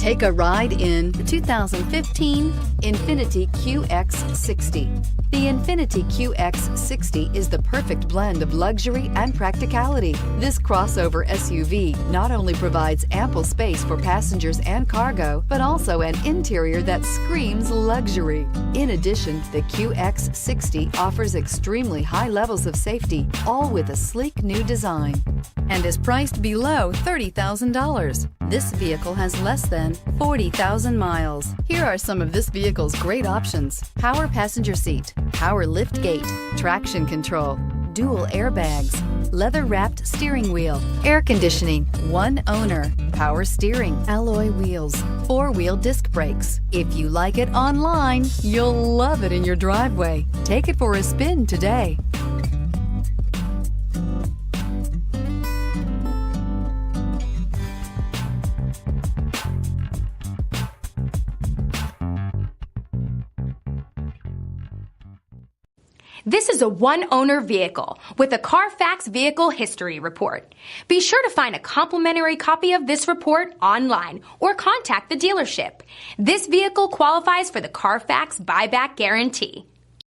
Take a ride in the 2015 INFINITI QX60. The INFINITI QX60 is the perfect blend of luxury and practicality. This crossover SUV not only provides ample space for passengers and cargo, but also an interior that screams luxury. In addition, the QX60 offers extremely high levels of safety, all with a sleek new design, and is priced below $30,000. This vehicle has less than 40,000 miles. Here are some of this vehicle's great options: power passenger seat, power lift gate, traction control, dual airbags, leather-wrapped steering wheel, air conditioning, one owner, power steering, alloy wheels, four-wheel disc brakes. If you like it online, you'll love it in your driveway. Take it for a spin today. This is a one-owner vehicle with a CARFAX Vehicle History Report. Be sure to find a complimentary copy of this report online or contact the dealership. This vehicle qualifies for the CARFAX Buyback Guarantee.